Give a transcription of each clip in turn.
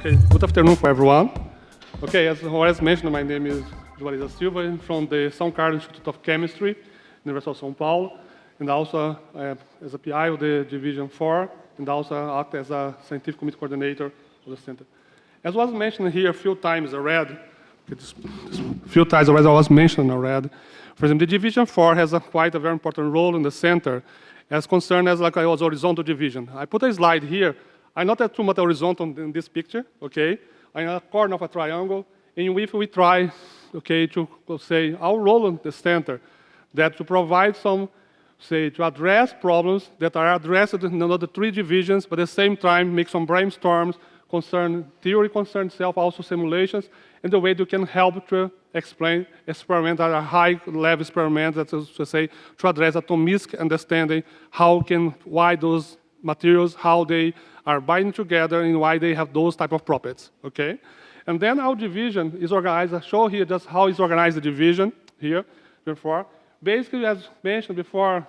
Okay, good afternoon for everyone. Okay, as already mentioned, my name is Juarez da Silva from the São Carlos Institute of Chemistry, University of São Paulo, and also as a PI of the Division 4, and also act as a scientific committee coordinator of the center. As was mentioned here a few times already, for example, the Division 4 has quite a very important role in the center as concerned as like I was horizontal division. I put a slide here. I'm not too much horizontal in this picture, okay? I'm in a corner of a triangle, and if we try, okay, to say our role in the center, that to provide some, say, to address problems that are addressed in another three divisions, but at the same time make some brainstorms concern theory, concern itself, also simulations, and the way you can help to explain experiments that are high-level experiments, that is to say, to address atomic understanding, why those materials, how they are binding together and why they have those type of properties, okay? And then our division is organized, I show here just how it's organized the division here before. Basically, as mentioned before,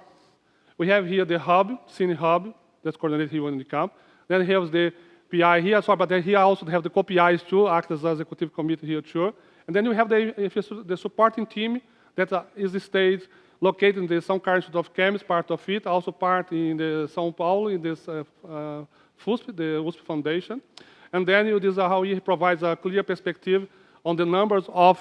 we have here the hub, Cine hub, that's coordinated here in the camp. Then we have the PI here, but then here also have the co-PIs too, act as executive committee here too. And then you have the supporting team that is the state located in the São Carlos Institute of Chemistry, part of it, also part in the São Paulo, in this FUSP, the USP Foundation. And then this is how he provides a clear perspective on the numbers of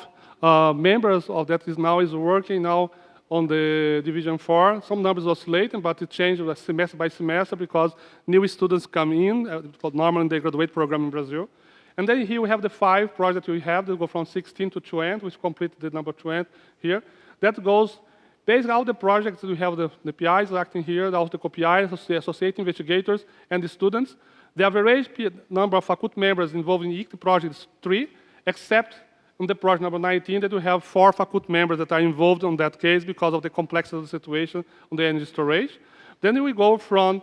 members of that is working now on the Division 4. Some numbers oscillating, but it changes semester by semester because new students come in, normally they graduate program in Brazil. And then here we have the 5 projects we have that go from 16 to 20, which complete the number 20 here. That goes, basically all the projects we have the PIs acting here, also the co-PIs, associate investigators, and the students. The average number of faculty members involved in each project is 3, except in the project number 19 that we have 4 faculty members that are involved in that case because of the complexity of the situation on the energy storage. Then we go from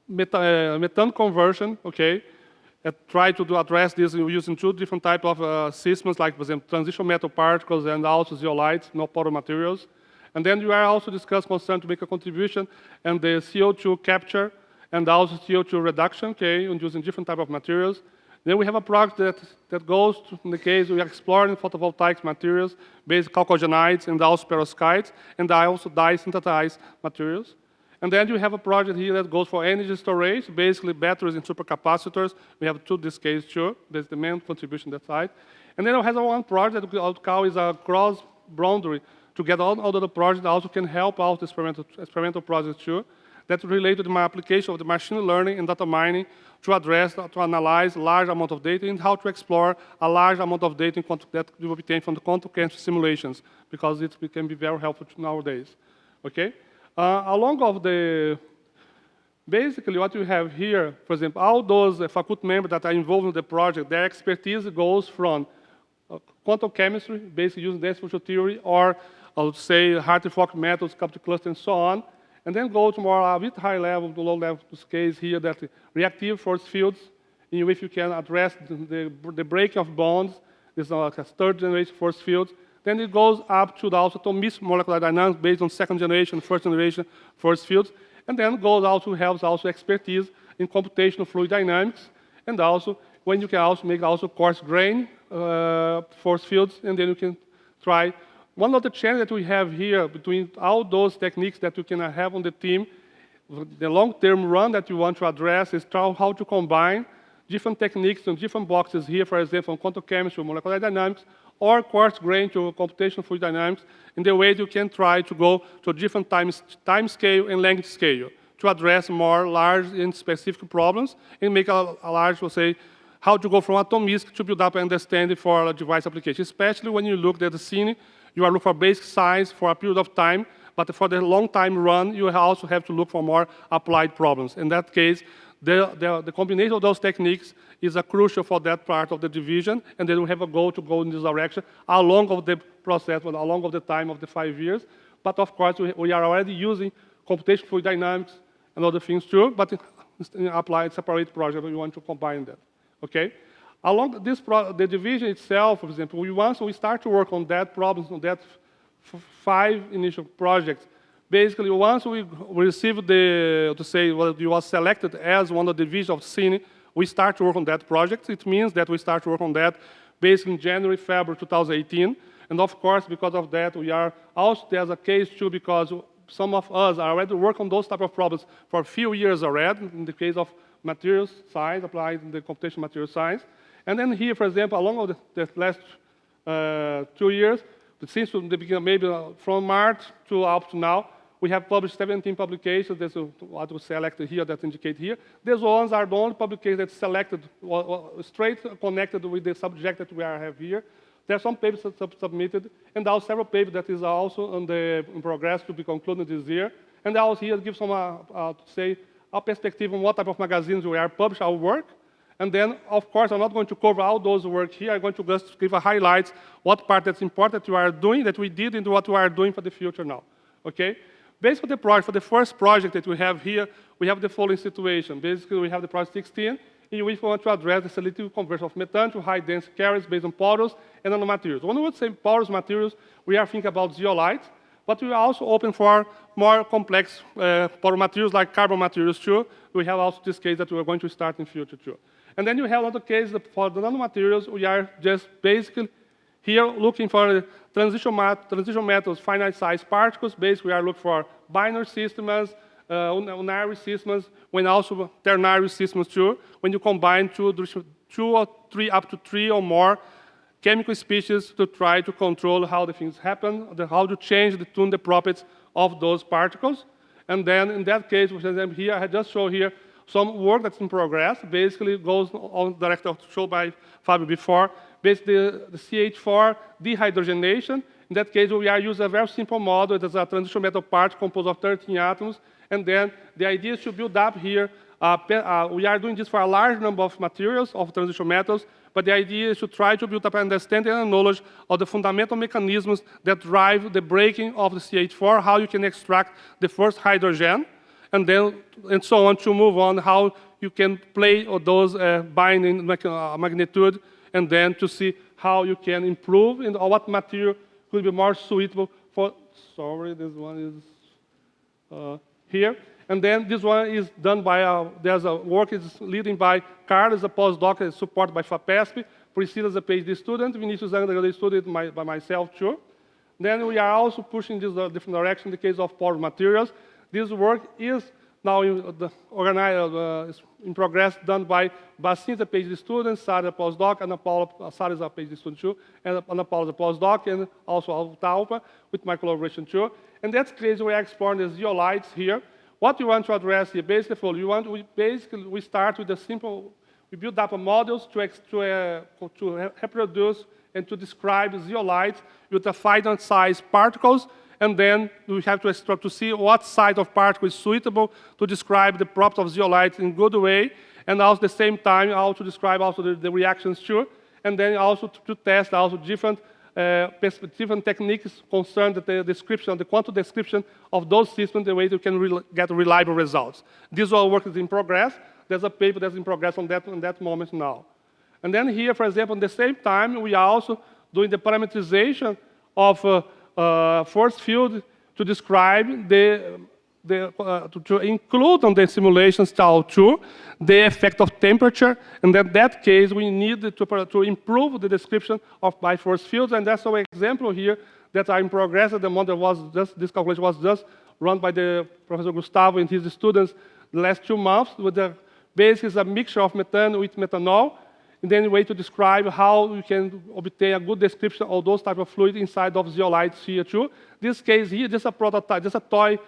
methane conversion, okay, try to address this using 2 different types of systems, like, for example, transition metal particles and also zeolites, no porous materials. And then we are also discussing concern to make a contribution and the CO2 capture and also CO2 reduction, okay, and using different types of materials. Then we have a project that goes to, in the case, we are exploring photovoltaic materials, based chalcogenides and also perovskites, and also dye-synthesized materials. And then you have a project here that goes for energy storage, basically batteries and supercapacitors. We have 2 this case too. That's the main contribution that side. And then we have one project that we call is a cross-boundary to get all the projects that also can help out the experimental projects too. That's related to my application of the machine learning and data mining to address, to analyze large amount of data and how to explore a large amount of data that you obtain from the quantum chemistry simulations, because it can be very helpful nowadays. Okay? Along of the, basically what you have here, for example, all those faculty members that are involved in the project, their expertise goes from quantum chemistry, basically using dense functional theory, or I would say Hartree-Fock methods, capital cluster, and so on. And then go to more a bit high level, to low level, this case here, that reactive force fields, in which you can address the breaking of bonds. This is like a 3rd generation force field. Then it goes up to the also atomic molecular dynamics based on 2nd generation, 1st generation force fields. And then goes also helps also expertise in computational fluid dynamics. And also when you can also make also coarse grain force fields, and then you can try. One of the challenges that we have here between all those techniques that you can have on the team, the long-term run that you want to address is how to combine different techniques and different boxes here, for example, quantum chemistry, molecular dynamics, or coarse grain to computational fluid dynamics, in the way you can try to go to different time scale and length scale to address more large and specific problems and make a large, we'll say, how to go from atomic to build up understanding for a device application, especially when you look at the scene. You are looking for basic science for a period of time, but for the long time run, you also have to look for more applied problems. In that case, the combination of those techniques is crucial for that part of the division, and then we have a goal to go in this direction along of the process, along of the time of the 5 years. But of course, we are already using computational fluid dynamics and other things too, but in applied separate project, we want to combine that. Okay? Along this, the division itself, for example, once we start to work on that problems, on that 5 initial projects, basically once we receive you was selected as one of the divisions of CINE, we start to work on that project. It means that we start to work on that basically in January, February 2018. And of course, because of that, we are also, there's a case too, because some of us are already working on those type of problems for a few years already, in the case of materials science, applied in the computational material science. And then here, for example, along the last 2 years, since the beginning, maybe from March to up to now, we have published 17 publications. That's what we selected here, that indicate here. These ones are the only publications that selected, straight connected with the subject that we have here. There are some papers that submitted, and there are several papers that is also in progress to be concluded this year. And I also here give some, say, a perspective on what type of magazines we are publishing our work. And then, of course, I'm not going to cover all those work here. I'm going to just give a highlights, what part that's important that you are doing, that we did, and what we are doing for the future now. Okay? Based on the project, for the first project that we have here, we have the following situation. Basically, we have the project 16, in which we want to address the selective conversion of methane to high-density carriers based on porous and nanomaterials. When we would say porous materials, we are thinking about zeolites, but we are also open for more complex porous materials like carbon materials too. We have also this case that we are going to start in future too. And then you have another case that for the nanomaterials, we are just basically here looking for transition metals, finite-sized particles. Basically, we are looking for binary systems, unary systems, when also ternary systems too, when you combine two or three, up to 3 or more chemical species to try to control how the things happen, how to change, tune the properties of those particles. And then in that case, for example, here, I just show here some work that's in progress. Basically, goes on directly shown by Fabio before. Basically, the CH4 dehydrogenation. In that case, we are using a very simple model. It is a transition metal particle composed of 13 atoms. And then the idea is to build up here. We are doing this for a large number of materials, of transition metals. But the idea is to try to build up an understanding and knowledge of the fundamental mechanisms that drive the breaking of the CH4, how you can extract the first hydrogen, and then and so on to move on, how you can play on those binding magnitude, and then to see how you can improve and what material could be more suitable for, sorry, this one is here. And then this one is done by, there's a work is leading by Carlos, a postdoc, supported by FAPESP, Priscilla is a PhD student, Vinicius undergraduate student by myself too. Then we are also pushing this different direction in the case of porous materials. This work is now in progress, done by Bassin, a PhD student, Sara, a postdoc, and Sara is a PhD student too, and Ana Paula is a postdoc, and also Talpa, with my collaboration too. And that's crazy, we are exploring the zeolites here. What we want to address here, basically, we start with a simple, we build up models to reproduce and to describe zeolites with a finite-sized particles, and then we have to see what size of particle is suitable to describe the properties of zeolites in a good way, and also at the same time, how to describe also the reactions too, and then also to test also different techniques concerned the description, the quantum description of those systems, the way you can get reliable results. This all work is in progress. There's a paper that's in progress on that moment now. And then here, for example, at the same time, we are also doing the parameterization of force field to describe to include on the simulations tau2 the effect of temperature, and in that case we need to improve the description of by force fields, and that's our example here that are in progress. The model was just, this calculation was just run by the Professor Gustavo and his students the last 2 months, with the base is a mixture of methane with methanol, and then a way to describe how you can obtain a good description of those type of fluid inside of zeolites here too. This case here, just a prototype, just a toy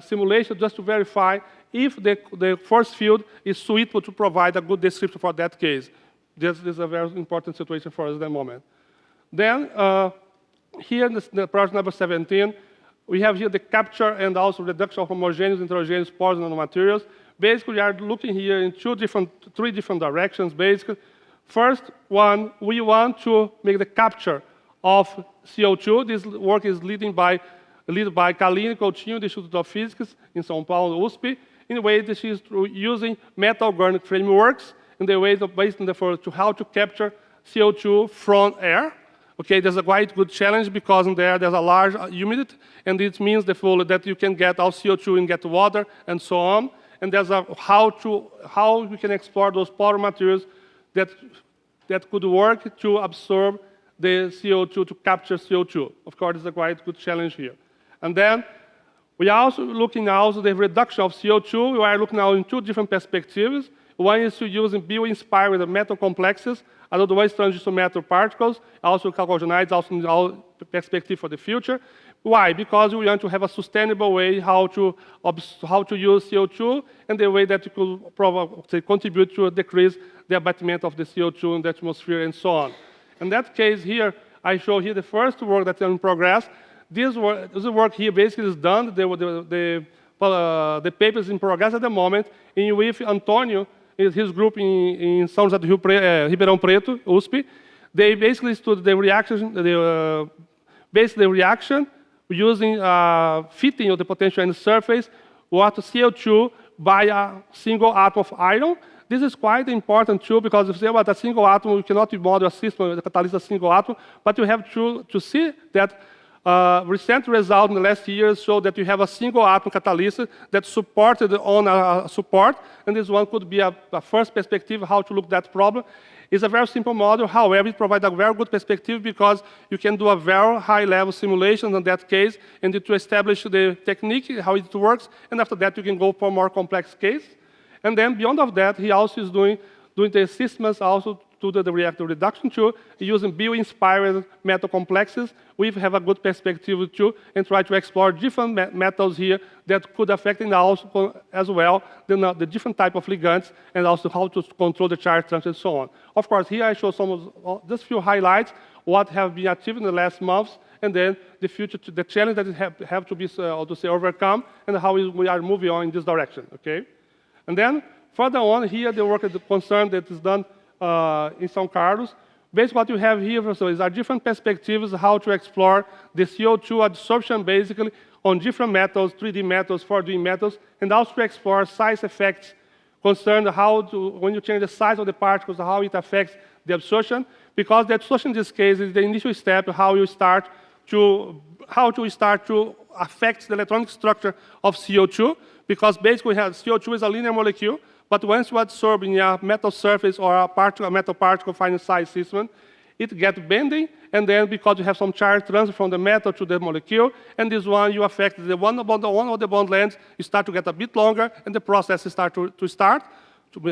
simulation just to verify if the force field is suitable to provide a good description for that case. This is a very important situation for us at the moment. Then, here in the project number 17, we have here the capture and also reduction of homogeneous and heterogeneous pores and nanomaterials. Basically, we are looking here in 3 different directions, basically. First one, we want to make the capture of CO2. This work is led by Kaline Coutinho, the Institute of Physics in São Paulo, USP, in a way that she's using metal-organic frameworks in the way based on to how to capture CO2 from air. Okay, there's a quite good challenge because in there's a large humidity, and it means that you can get all CO2 and get water and so on. and there's how we can explore those power materials that could work to absorb the CO2, to capture CO2. Of course, it's a quite good challenge here. And then we are also looking now at the reduction of CO2. We are looking now in two different perspectives. One is to use bio-inspired metal complexes, another one is transition metal particles, also chalcogenides, also in our perspective for the future. Why? Because we want to have a sustainable way how to use CO2 and the way that it could contribute to decrease the abatement of the CO2 in the atmosphere and so on. In that case here, I show here the first work that's in progress. This work here basically is done. The paper is in progress at the moment, and with Antonio, his group in São José do Ribeirão Preto, USP, they basically studied the reaction, basically the reaction using fitting of the potential in the surface with CO2 by a single atom of iron. This is quite important too, because if there was a single atom, you cannot model a system that catalyzes a single atom, but you have to see that recent results in the last years show that you have a single atom catalysis that's supported on a support, and this one could be a first perspective how to look at that problem. It's a very simple model, however, it provides a very good perspective because you can do a very high-level simulation in that case and to establish the technique, how it works, and after that you can go for a more complex case. And then beyond of that, he also is doing the systems also to the reactor reduction too, using bio-inspired metal complexes. We have a good perspective too, and try to explore different metals here that could affect and also as well the different type of ligands and also how to control the charge transfer and so on. Of course, here I show some of just few highlights what have been achieved in the last months, and then the future, the challenge that have to be overcome, and how we are moving on in this direction. Okay, and then further on here, the work concern that is done in São Carlos. Basically, what you have here is our different perspectives how to explore the CO2 absorption basically on different metals, 3D metals, 4D metals, and also to explore size effects concerned when you change the size of the particles, how it affects the absorption. Because the absorption in this case is the initial step, how to start to affect the electronic structure of CO2. Because basically, CO2 is a linear molecule. But once you absorb in a metal surface or a metal particle fine size system, it gets bending, and then because you have some charge transfer from the metal to the molecule, and this one you affect the one of the bond lengths, you start to get a bit longer, and the process start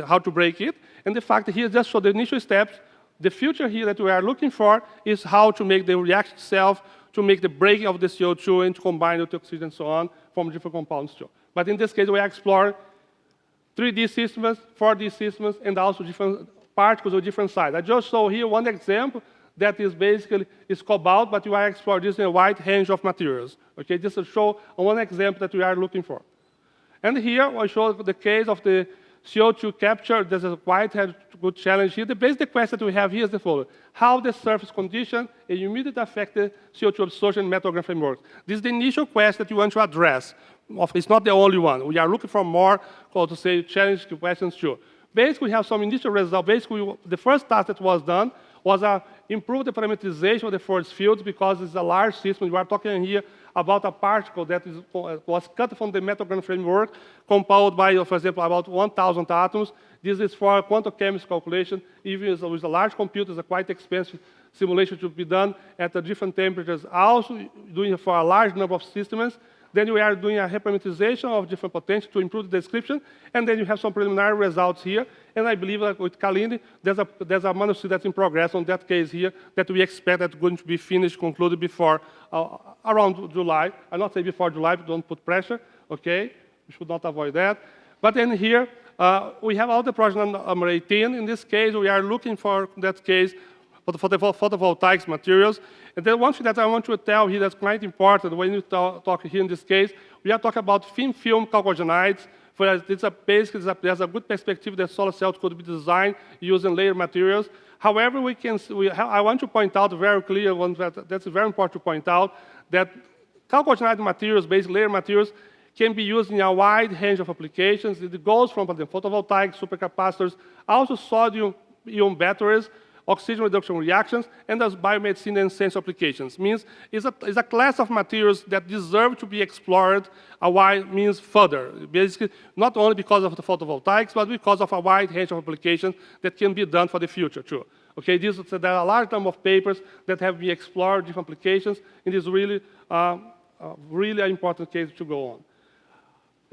how to break it. And the fact here just show the initial steps. The future here that we are looking for is how to make the reaction itself, to make the breaking of the CO2 and to combine it with oxygen and so on from different compounds too. But in this case, we explore 3D systems, 4D systems, and also different particles of different sizes. I just show here one example that is basically cobalt, but you are exploring this in a wide range of materials. Okay, just to show one example that we are looking for. And here I show the case of the CO2 capture. There's a quite good challenge here. The basic question that we have here is the following: how the surface condition and humidity affect the CO2 absorption in metal graphene frameworks. This is the initial question that you want to address. It's not the only one. We are looking for more, challenging questions too. Basically, we have some initial results. Basically, the first task that was done was improve the parameterization of the force fields because it's a large system. We are talking here about a particle that was cut from the metal graphene framework, compounded by, for example, about 1,000 atoms. This is for quantum chemistry calculation. Even with a large computer, it's a quite expensive simulation to be done at different temperatures. Also doing it for a large number of systems. Then we are doing a reparameterization of different potential to improve the description, and then you have some preliminary results here. And I believe that with Kalindi, there's a manuscript that's in progress on that case here that we expect that's going to be finished, concluded before around July. I'll not say before July, but don't put pressure. Okay, we should not avoid that. But then here we have all the project number 18. In this case, we are looking for that case for the photovoltaics materials. And then one thing that I want to tell here that's quite important when you talk here in this case, we are talking about thin film chalcogenides. There's a good perspective that solar cells could be designed using layer materials. However, I want to point out very clear one that's very important to point out that chalcogenide materials, based layer materials, can be used in a wide range of applications. It goes from the photovoltaic supercapacitors, also sodium-ion batteries, oxygen reduction reactions, and as biomedicine and sensor applications. Means it's a class of materials that deserve to be explored means further. Basically, not only because of the photovoltaics, but because of a wide range of applications that can be done for the future too. Okay, there are a large number of papers that have been explored different applications, and it's really, really an important case to go on.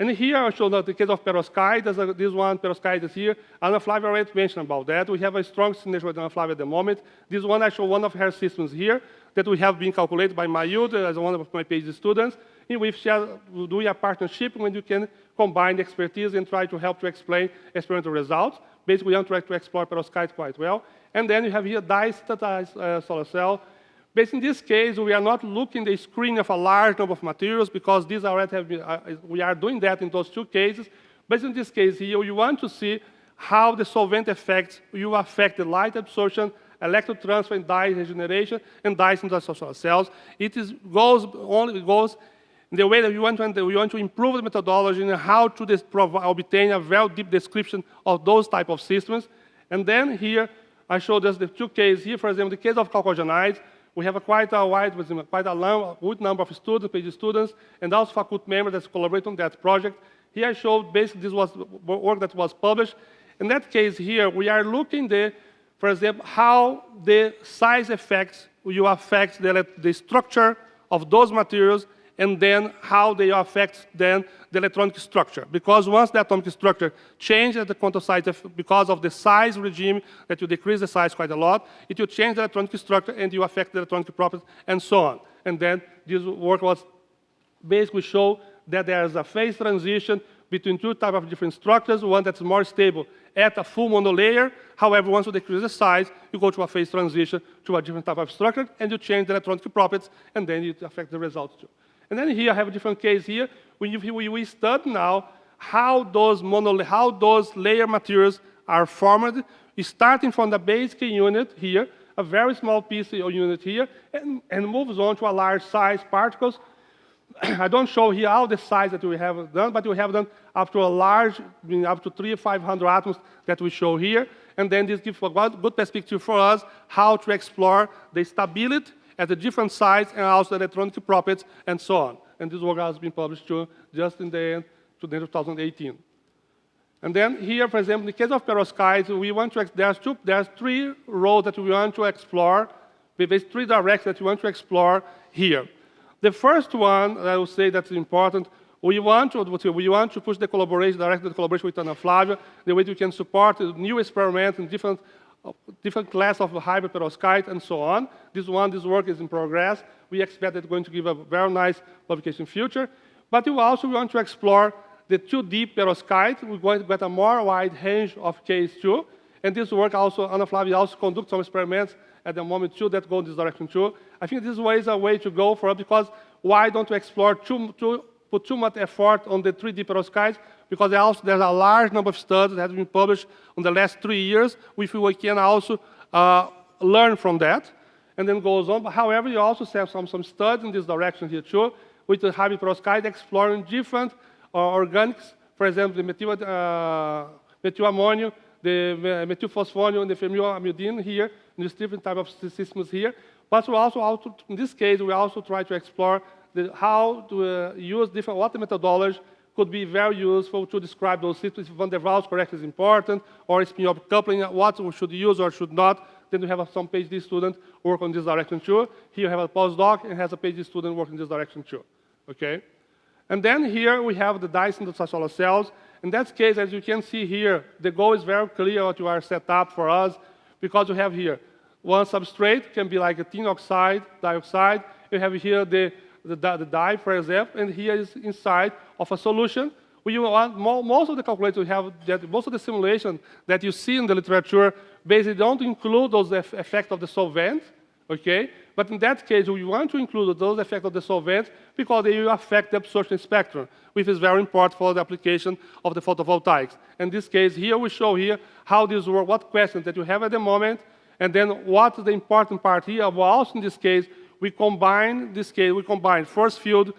And here I show the case of perovskite. This one, perovskite is here. Ana Flávia already mentioned about that. We have a strong synergy with Ana Flávia at the moment. This one, I show one of her systems here that we have been calculated by Mayud as one of my PhD students, in which we are doing a partnership when you can combine the expertise and try to help to explain experimental results. Basically, we want to try to explore perovskite quite well. And then you have here dye-statized solar cell. Basically, in this case, we are not looking at the screening of a large number of materials because these already have been, we are doing that in those two cases. But in this case here, you want to see how the solvent effects will affect the light absorption, electron transfer, and dye regeneration, and dyes into the solar cells. It goes in the way that we want to improve the methodology and how to obtain a very deep description of those type of systems. And then here, I showed us the two cases here. For example, the case of chalcogenides. We have quite a good number of students, PhD students, and also faculty members that collaborate on that project. Here I showed basically this was work that was published. In that case here, we are looking at, for example, how the size effects will affect the structure of those materials, and then how they affect then the electronic structure. Because once the atomic structure changes at the quantum site because of the size regime, that you decrease the size quite a lot, it will change the electronic structure and you affect the electronic properties and so on. And then this work was basically show that there is a phase transition between two types of different structures, one that's more stable at a full monolayer. However, once you decrease the size, you go to a phase transition to a different type of structure, and you change the electronic properties, and then it affects the results too. And then here I have a different case here. We study now how those layer materials are formed, starting from the basic unit here, a very small piece of unit here, and moves on to a large size particles. I don't show here all the size that we have done, but we have done up to a large, up to 300 or 500 atoms that we show here. And then this gives a good perspective for us how to explore the stability at the different sites and also the electronic properties and so on. And this work has been published too, just in the end of 2018. And then here, for example, in the case of perovskites, we want to, there's three roles that we want to explore. There's three directions that we want to explore here. The first one, I will say that's important, we want to push the collaboration, direct collaboration with Ana Flávia, the way we can support new experiments in different class of hybrid perovskite and so on. This work is in progress. We expect it's going to give a very nice publication future. But we also want to explore the 2D perovskite. We're going to get a more wide range of cases too. And this work also, Ana Flávia also conducts some experiments at the moment too that go in this direction too. I think this way is a way to go for it, because why don't we explore put too much effort on the 3D perovskites? Because there's a large number of studies that have been published in the last 3 years, which we can also learn from that, and then goes on. But however, you also have some studies in this direction here too, with the hybrid perovskite exploring different organics, for example, the methylammonium, the methylphosphonium, and the phenylamidine here, in these different type of systems here. But we also, in this case, we also try to explore how to use what the methodology could be very useful to describe those systems. If Van der Waals correction is important, or spin-off coupling, what we should use or should not. Then we have some PhD student work on this direction too. Here we have a postdoc and has a PhD student working in this direction too. Okay? And then here we have the dyes into solar cells. In that case, as you can see here, the goal is very clear what you are set up for us, because you have here one substrate, can be like a tin oxide, dioxide. You have here the dye, for example, and here is inside of a solution. Most of the calculators we have, most of the simulation that you see in the literature basically don't include those effects of the solvent, okay? But in that case, we want to include those effects of the solvent because they will affect the absorption spectrum, which is very important for the application of the photovoltaics. In this case here, we show here how this works, what questions that you have at the moment, and then what is the important part here. Well, also in this case, we combine force field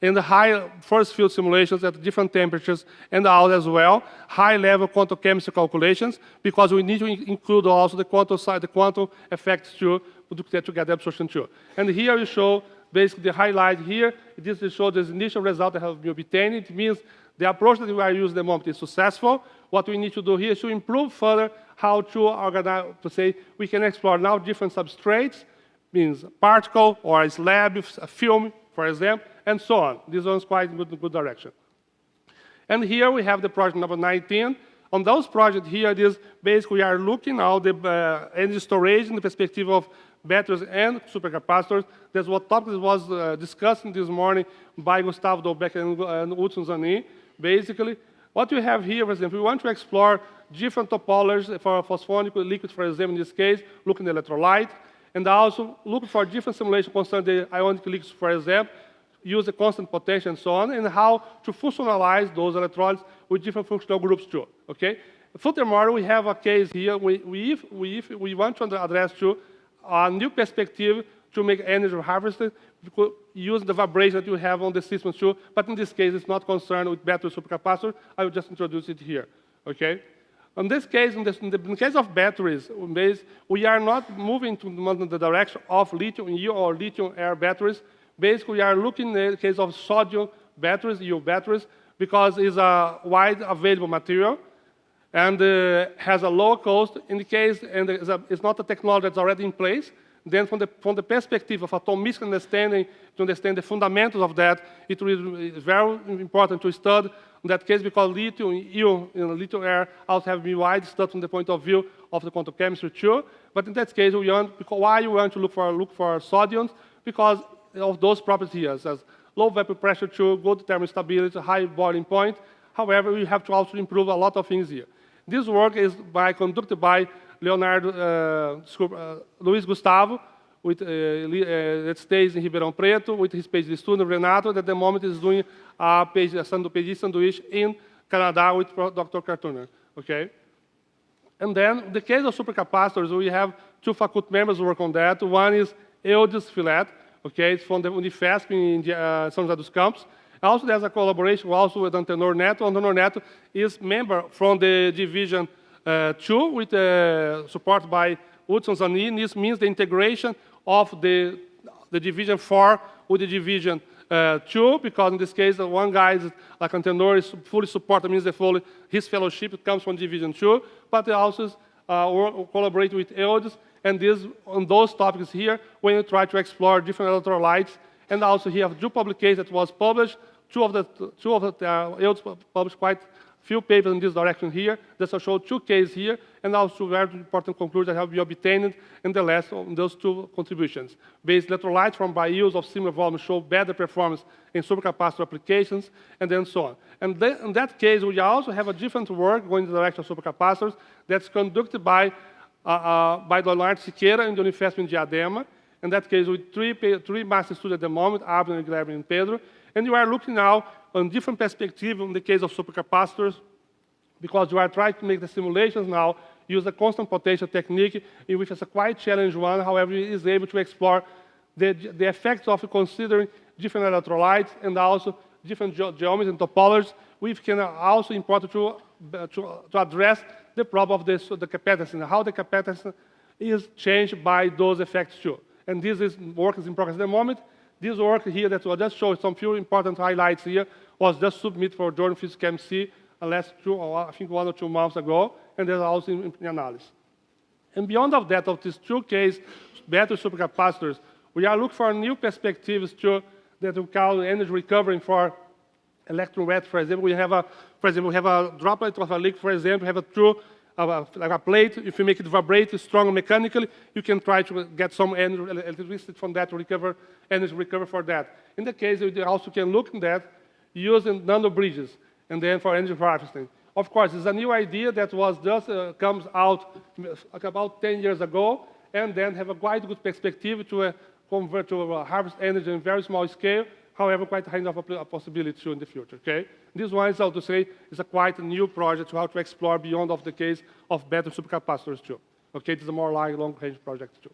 and the high force field simulations at different temperatures, and out as well, high-level quantum chemistry calculations, because we need to include also the quantum side, the quantum effects too, to get the absorption too. And here we show basically the highlight here. This shows the initial result that have been obtained. It means the approach that we are using at the moment is successful. What we need to do here is to improve further how to organize, to say we can explore now different substrates, means particle or a slab, a film, for example, and so on. This one's quite in good direction. And here we have the project number 19. On those projects here, it is basically we are looking at the energy storage in the perspective of batteries and supercapacitors. That's what topic was discussed this morning by Gustavo Dolbeck and Hudson Zanin. Basically, what we have here, for example, we want to explore different topologies for phosphonic liquids, for example, in this case, looking at electrolyte, and also look for different simulations concerning the ionic liquids, for example, use the constant potential and so on, and how to functionalize those electrolytes with different functional groups too, okay? Furthermore, we have a case here, we want to address too a new perspective to make energy harvested, use the vibration that you have on the system too, but in this case, it's not concerned with battery supercapacitor. I will just introduce it here, okay? In this case, in the case of batteries, we are not moving to the direction of lithium-ion or lithium-air batteries. Basically, we are looking at the case of sodium batteries, ion batteries, because it's a wide available material and has a low cost in the case, and it's not a technology that's already in place. Then from the perspective of atomic understanding, to understand the fundamentals of that, it is very important to study in that case, because lithium-ion and lithium-air also have been widely studied from the point of view of the quantum chemistry too. But in that case, why you want to look for sodiums? Because of those properties here, as low vapor pressure too, good thermal stability, high boiling point. However, we have to also improve a lot of things here. This work is conducted by Luiz Gustavo, that stays in Ribeirão Preto, with his PhD student, Renato, that at the moment is doing a PhD sanduíche in Canada with Dr. Cartuner, okay? And then, in the case of supercapacitors, we have two faculty members who work on that. One is Eudes Filet, okay? It's from the Unifesp in São José dos Campos. Also, there's a collaboration also with Antenor Neto. Antenor Neto is member from the division 2, with support by Hudson Zanin. This means the integration of the division 4 with the division 2, because in this case, one guy is like Antenor is fully supported, means his fellowship comes from division 2, but they also collaborate with Eudes, and on those topics here, when you try to explore different electrolytes, and also he have two publications that was published. Two of the Eudes published quite few papers in this direction here. That show two cases here, and also very important conclusions that have been obtained in the last of those two contributions. Based electrolytes from BioUse of similar volume show better performance in supercapacitor applications, and then so on. And in that case, we also have a different work going in the direction of supercapacitors that's conducted by Leonardo Siqueira in the Unifesp in Diadema. In that case, with three master students at the moment, Abner, Guilherme, and Pedro. And you are looking now on different perspectives in the case of supercapacitors, because you are trying to make the simulations now use a constant potential technique, which is a quite challenging one. However, it is able to explore the effects of considering different electrolytes and also different geometries and topologies, which can also important to address the problem of the capacitance, and how the capacitance is changed by those effects too. And this work is in progress at the moment. This work here that will just show some few important highlights here was just submitted for Journal of Physics MC I think 1 or 2 months ago, and there's also in analysis. And beyond of that, of these two cases, battery supercapacitors, we are looking for new perspectives too that we call energy recovery for electron wet. For example, we have a droplet of a liquid. For example, we have like a plate. If you make it vibrate strong mechanically, you can try to get some electricity from that to recover energy for that. In the case, we also can look at that using nano bridges, and then for energy harvesting. Of course, it's a new idea that was just comes out like about 10 years ago, and then have a quite good perspective to convert to harvest energy in very small scale. However, quite high enough a possibility too in the future. Okay, this one is, how to say, is a quite a new project to how to explore beyond of the case of battery supercapacitors too. Okay, it is a more like long-range project too.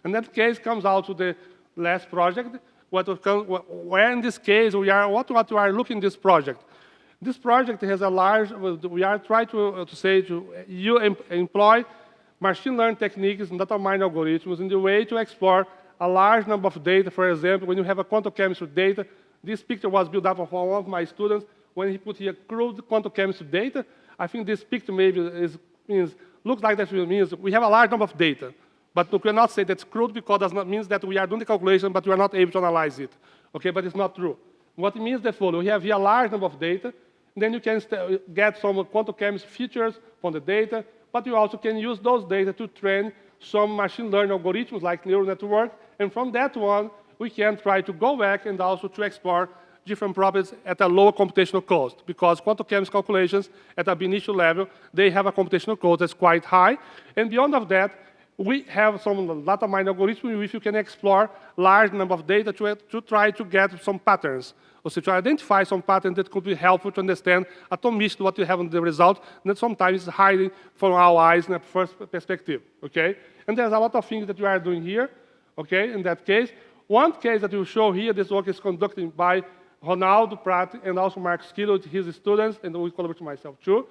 And that case comes out to the last project, where in this case, what we are looking at this project. This project has a large, we are trying to employ machine learning techniques and data mining algorithms in the way to explore a large number of data. For example, when you have a quantum chemistry data, this picture was built up for one of my students when he put here crude quantum chemistry data. I think this picture maybe looks like that means we have a large number of data. But we cannot say that's crude because that means that we are doing the calculation, but we are not able to analyze it. Okay, but it's not true. What it means is the following. We have here a large number of data. Then you can get some quantum chemistry features from the data, but you also can use those data to train some machine learning algorithms like neural network. And from that one, we can try to go back and also to explore different properties at a lower computational cost, because quantum chemistry calculations at an initial level, they have a computational cost that's quite high. And beyond of that, we have some data mining algorithms which you can explore large number of data to try to get some patterns, or to identify some patterns that could be helpful to understand atomicity what you have in the result, that sometimes is hiding from our eyes in a first perspective, okay? And there's a lot of things that we are doing here, okay, in that case. One case that we show here, this work is conducted by Ronaldo Prat and also Mark Skillo, his students, and we collaborate with myself too.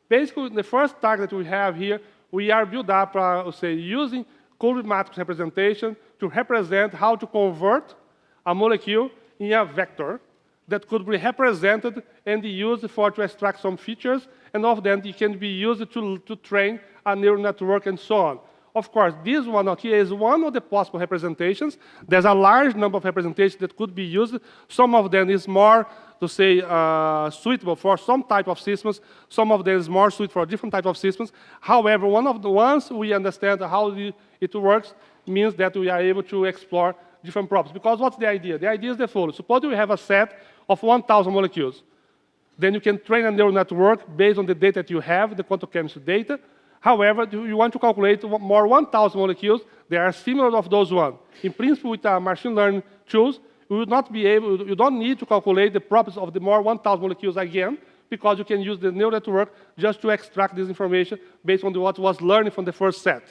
Basically, the first target that we have here, we are built up, using Coulomb matrix representation to represent how to convert a molecule in a vector that could be represented and used to extract some features, and of them it can be used to train a neural network and so on. Of course, this one here is one of the possible representations. There's a large number of representations that could be used. Some of them is more, suitable for some type of systems. Some of them is more suitable for different type of systems. However, one of the ones we understand how it works means that we are able to explore different properties. Because what's the idea? The idea is the following. Suppose you have a set of 1,000 molecules. Then you can train a neural network based on the data that you have, the quantum chemistry data. However, you want to calculate more 1,000 molecules, they are similar of those ones. In principle, with machine learning tools, you would not be able, you don't need to calculate the properties of the more 1,000 molecules again, because you can use the neural network just to extract this information based on what was learned from the first set.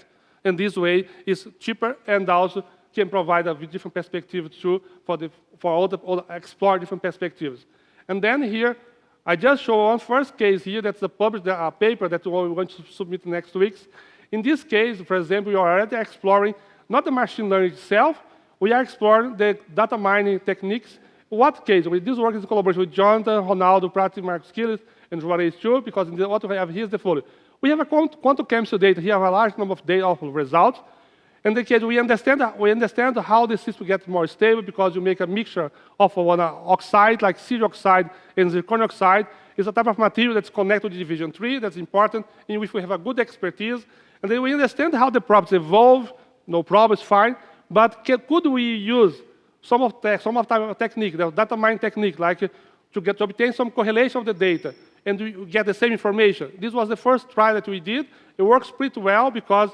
And this way is cheaper and also can provide a different perspective too explore different perspectives. And then here, I just show one first case here that's published a paper that we're going to submit next week. In this case, for example, we are already exploring not the machine learning itself, we are exploring the data mining techniques. What case? This work is in collaboration with Jonathan, Ronaldo, Prat, Mark Skillo, and Juarez too, because what we have here is the following. We have a quantum chemistry data here, have a large number of data of results. In the case, we understand how the system gets more stable because you make a mixture of one oxide, like silver oxide and zirconium oxide. It's a type of material that's connected to division 3, that's important, in which we have a good expertise. And then we understand how the properties evolve, no problem, it's fine. But could we use some of the technique, the data mining technique, like to obtain some correlation of the data and we get the same information? This was the first try that we did. It works pretty well because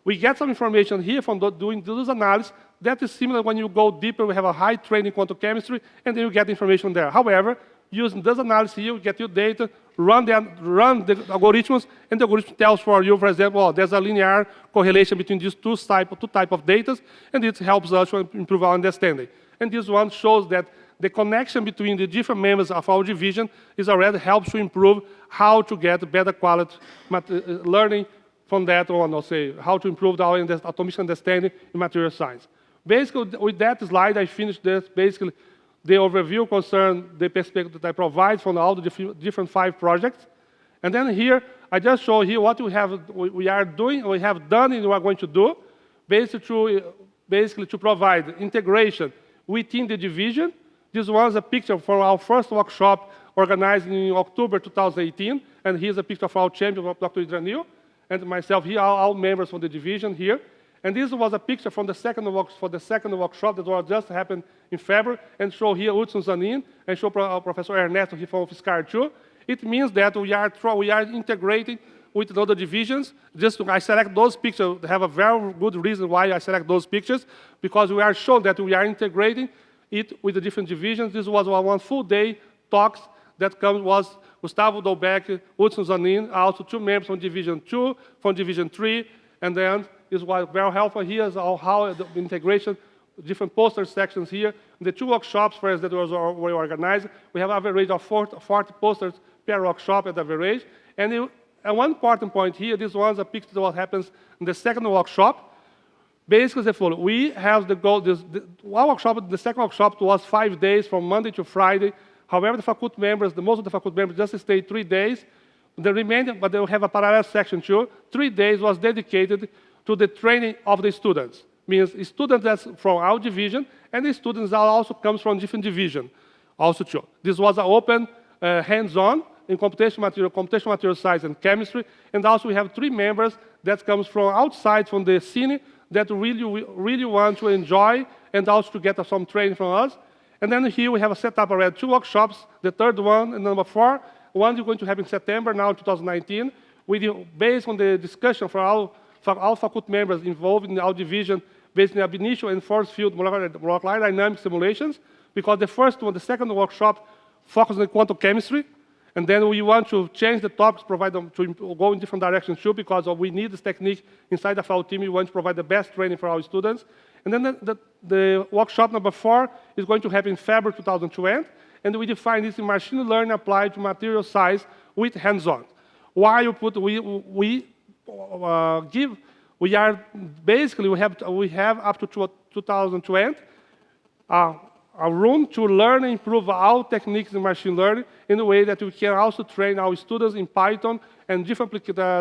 we get some information here from doing this analysis that is similar when you go deeper, we have a high training quantum chemistry, and then you get information there. However, using this analysis here, you get your data, run the algorithms, and the algorithm tells for you, for example, oh, there's a linear correlation between these two type of data, and it helps us to improve our understanding. And this one shows that the connection between the different members of our division is already helps to improve how to get better quality learning from that on, how to improve our atomic understanding in material science. Basically, with that slide, I finished this. Basically, the overview concerns the perspective that I provide from all the different 5 projects. And then here, I just show here what we are doing, we have done, and we are going to do, basically to provide integration within the division. This was a picture from our first workshop organized in October 2018, and here's a picture of our champion, Dr. Idranil, and myself here, all members from the division here. And this was a picture from the second workshop that was just happened in February, and show here Hudson Zanin, and show Professor Ernesto here from FISCAR too. It means that we are integrating with other divisions. I select those pictures, have a very good reason why I select those pictures, because we are showing that we are integrating it with the different divisions. This was one full day talks that was Gustavo Dolbeck, Hudson Zanin, also 2 members from Division 2, from Division 3, and then this was very helpful here is how the integration different poster sections here. The 2 workshops for us that were organized, we have an average of 40 posters per workshop at average. And one important point here, this one's a picture of what happens in the second workshop. Basically, the following. We have the goal, one workshop, the second workshop was 5 days from Monday to Friday. However, the faculty members, most of the faculty members just stayed 3 days. The remaining, but they will have a parallel section too. 3 days was dedicated to the training of the students. Means students that's from our division, and the students that also comes from different division, also too. This was an open, hands-on in computational material science and chemistry, and also we have 3 members that comes from outside from the scene that really want to enjoy and also to get some training from us. And then here we have a setup already 2 workshops. The third one, and number 4, one is going to happen in September now, 2019. Based on the discussion for all faculty members involved in our division, based on ab initio and force field molecular dynamic simulations, because the first one, the second workshop, focuses on quantum chemistry, and then we want to change the topics, provide them to go in different directions too, because we need this technique inside of our team. We want to provide the best training for our students. And then the workshop number 4 is going to happen in February 2020, and we define this in machine learning applied to material science with hands-on. Why we have up to 2020 a room to learn and improve our techniques in machine learning in a way that we can also train our students in Python and different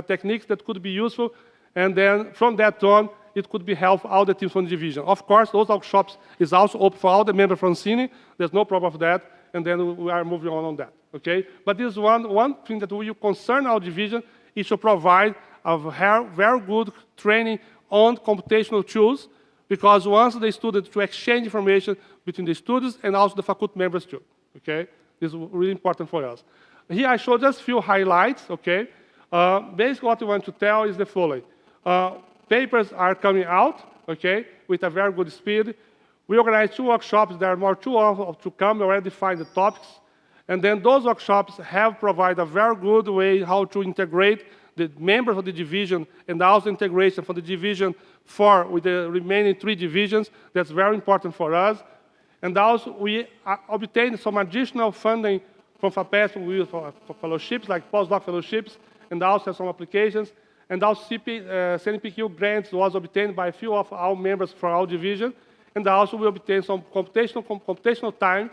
techniques that could be useful. And then from that on, it could be help all the teams from the division. Of course, those workshops is also open for all the members from CINE. There's no problem with that. And then we are moving on that. Okay? But this one thing that will concern our division is to provide a very good training on computational tools, because once the students to exchange information between the students and also the faculty members too. Okay? This is really important for us. Here I show just a few highlights. Okay? Basically what we want to tell is the following. Papers are coming out, okay, with a very good speed. We organize 2 workshops. There are more 2 to come. We already defined the topics. And then those workshops have provided a very good way how to integrate the members of the division and also integration for the division 4 with the remaining 3 divisions. That's very important for us. And also we obtained some additional funding from FAPESP for fellowships, like postdoc fellowships, and also some applications. And also CNPq grants was obtained by a few of our members from our division. And also we obtained some computational time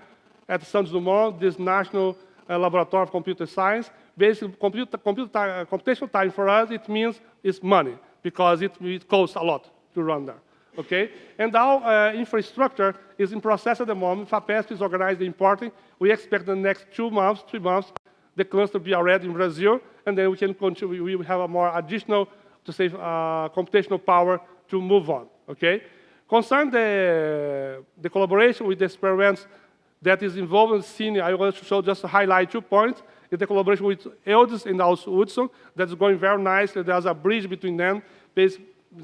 at Santos Dumont, this National Laboratory of Computer Science. Basically, computational time for us, it means it's money, because it costs a lot to run there. Okay? And our infrastructure is in process at the moment. FAPESP is organized and importing. We expect in the next 2 months, 3 months, the cluster be already in Brazil, and then we can continue. We will have a more additional, to say, computational power to move on. Okay? Concerning the collaboration with the experiments that is involved in CINE, I want to show just to highlight 2 points. Is the collaboration with ELDIS and also Hudson. That's going very nicely. There's a bridge between them. The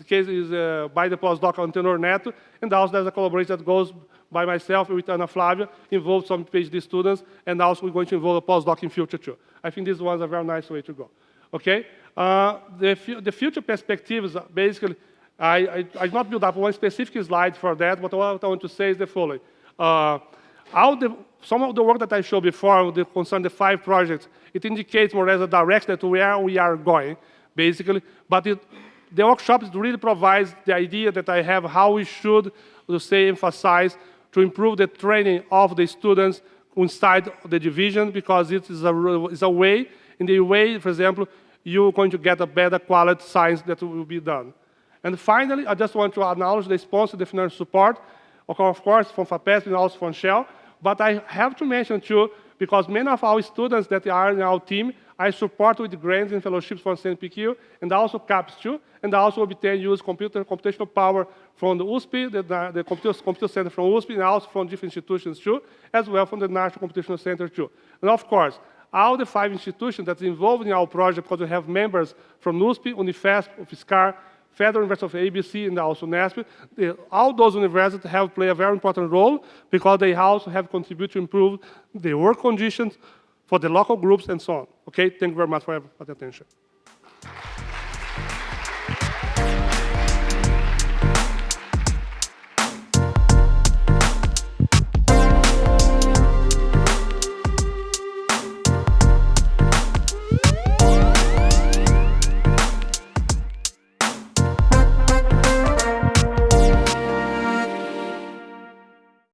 case is by the postdoc Antenor Neto, and also there's a collaboration that goes by myself with Ana Flávia, involves some PhD students, and also we're going to involve a postdoc in future too. I think this one's a very nice way to go. Okay? The future perspectives, basically, I not build up one specific slide for that, but what I want to say is the following. Some of the work that I showed before concerning the 5 projects, it indicates more or less a direction to where we are going, basically. But the workshops really provides the idea that I have how we should, emphasize to improve the training of the students inside the division, because it is a way, in the way, for example, you're going to get a better quality science that will be done. And finally, I just want to acknowledge the sponsor, the financial support, of course, from FAPESP and also from Shell. But I have to mention too, because many of our students that are in our team, I support with grants and fellowships from CNPq, and also CAPES too, and also obtain use computational power from the USP, the Computer Center from USP, and also from different institutions too, as well from the National Computational Center too. And of course, all the 5 institutions that's involved in our project, because we have members from USP, Unifesp, UFSCar, Federal University of ABC, and also NESP, all those universities have played a very important role, because they also have contributed to improve the work conditions for the local groups and so on. Okay, thank you very much for your attention.